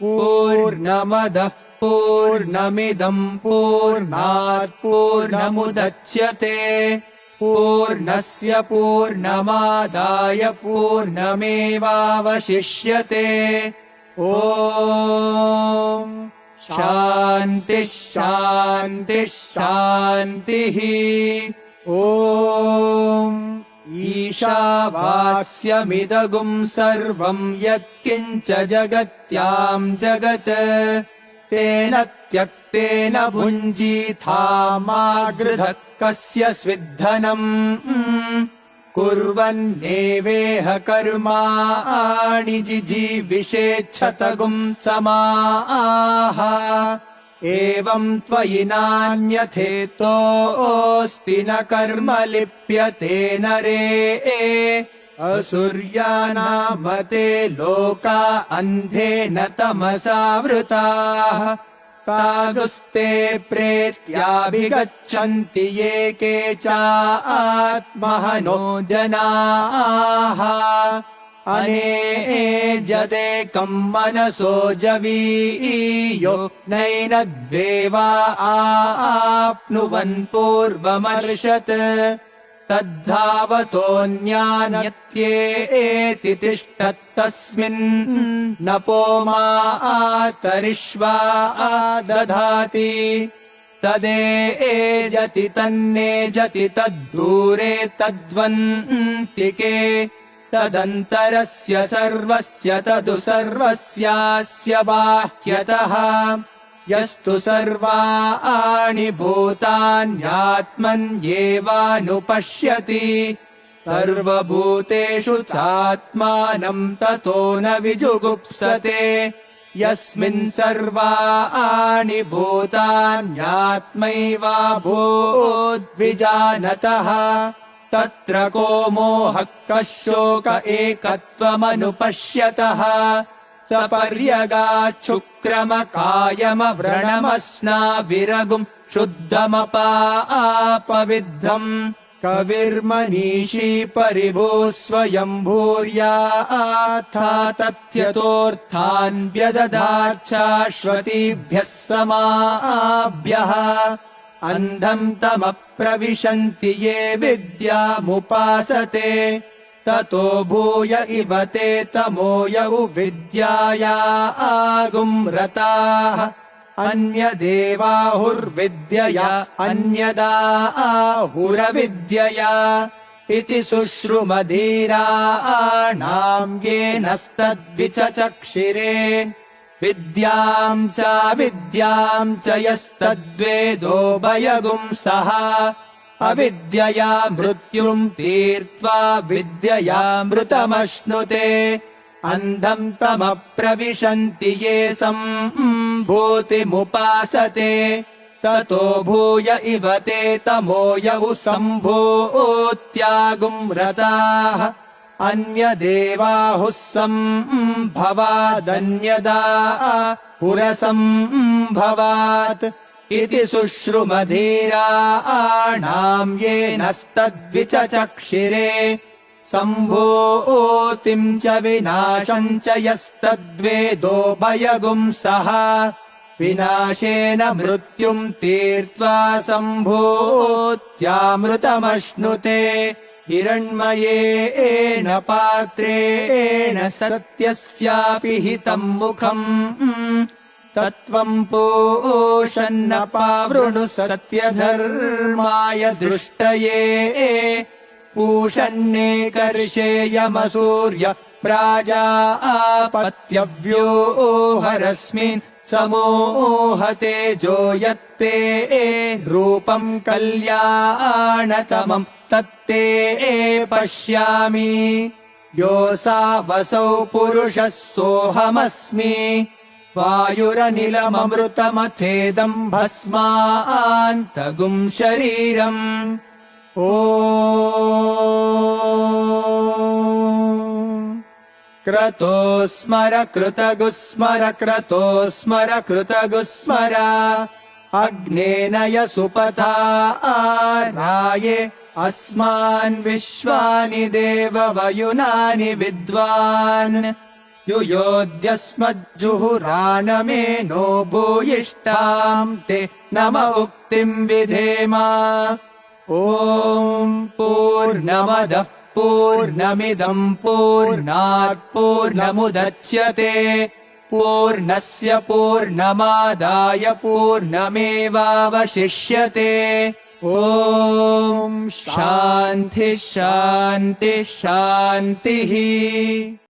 पूर्णमदः पूर्णमिदम् पूर्णात् पूर्णमुदच्यते पूर्णस्य पूर्णमादाय पूर्णमेवावशिष्यते। ॐ शान्तिः शान्तिः शान्तिः। ॐ ईशावास्यमिदगुम् सर्वम् यत्किञ्च जगत्याम् जगत् तेन त्यक्तेन भुञ्जीथा मा गृधः कस्य स्विद्धनम् कुर्वन्नेवेह कर्माणि जिजीविषेच्छतगुम् समाः। एवम् त्वयि नान्यथेतोऽस्ति न कर्म लिप्यते नरे असुर्यानामते लोका अन्धेन तमसावृताः तागुस्ते प्रेत्याभिगच्छन्ति ये केचात्महनो जनाः। अनेजदेकम् मनसो जवीयो नैनद्वेवा आप्नुवन् पूर्वमर्षत् तद्धावतोऽन्यान्यत्येति तिष्ठत्तस्मिन् नपो मातरिष्वा दधाति तदेजति तन्नेजति तद्दूरे तद्वन्तिके तदन्तरस्य सर्वस्य तदु सर्वस्यास्य बाह्यतः यस्तु सर्वाणि भूतान्यात्मन्येवानुपश्यति सर्वभूतेषु चात्मानम् ततो न विजुगुप्सते यस्मिन् सर्वाणि भूतान्यात्मैवाभूद्विजानतः तत्र को मोहः कः शोक एकत्वमनुपश्यतः सपर्यगाच्छुक्रमकायमव्रणमस्नाविरगुम् शुद्धमपापविद्धम् कविर्मनीषी परिभूः स्वयम् भूर्याथा तथ्यतोऽर्थान् व्यदधाच्छाश्वतीभ्यः समाभ्यः अन्धम् तमप्रविशन्ति ये विद्यामुपासते ततो भूय इव ते तमोयौ विद्याया आगुम्रताः अन्यदेवाहुर्विद्यया अन्यदाहुरविद्यया इति शुश्रुमधीराणाम् येनस्तद्विचचक्षिरे विद्याम् च यस्तद्वेदोभयगुम् सः अविद्यया मृत्युम् तीर्त्वा विद्ययामृतमश्नुते अन्धम् तमप्रविशन्ति ये सम्भूतिमुपासते ततो भूय इव ते तमोयौ सम्भूत्यागुम्रताः अन्यदेवाहुः सम्भवादन्यदाहुरसम्भवात् इति शुश्रुमधीराणाम् येनस्तद्विचचक्षिरे सम्भूतिम् च विनाशम् च यस्तद्वेदोभयगुम् सः विनाशेन मृत्युम् तीर्त्वा सम्भूत्यामृतमश्नुते हिरण्मयेन पात्रेण सत्यस्यापि हितम् मुखम् तत्त्वम् पूषन्नपावृणु सत्यधर्माय दृष्टये पूषन्नेकर्षेयमसूर्य प्राजापत्यव्योहरस्मिन् समोहते जोयत्ते रूपम् कल्याणतमम् तत्ते पश्यामि योऽसावसौ पुरुषः सोऽहमस्मि वायुरनिलममृतमथेदम् भस्मान्तगुम् शरीरम् ॐ क्रतो स्मर कृतगुस्मर क्रतो स्मर कृतगुस्मर अग्नेन यसुपथा आराये अस्मान् विश्वानि देववयुनानि विद्वान् युयोध्यस्मज्जुहुराणमेनो भूयिष्ठाम् ते नम उक्तिम् विधेम। ॐ पूर्णमदः पूर्णमिदम् पूर्णात् पूर्णमुदच्यते पूर्णस्य पूर्णमादाय पूर्णमेवावशिष्यते। ॐ शान्तिः शान्तिः शान्तिः।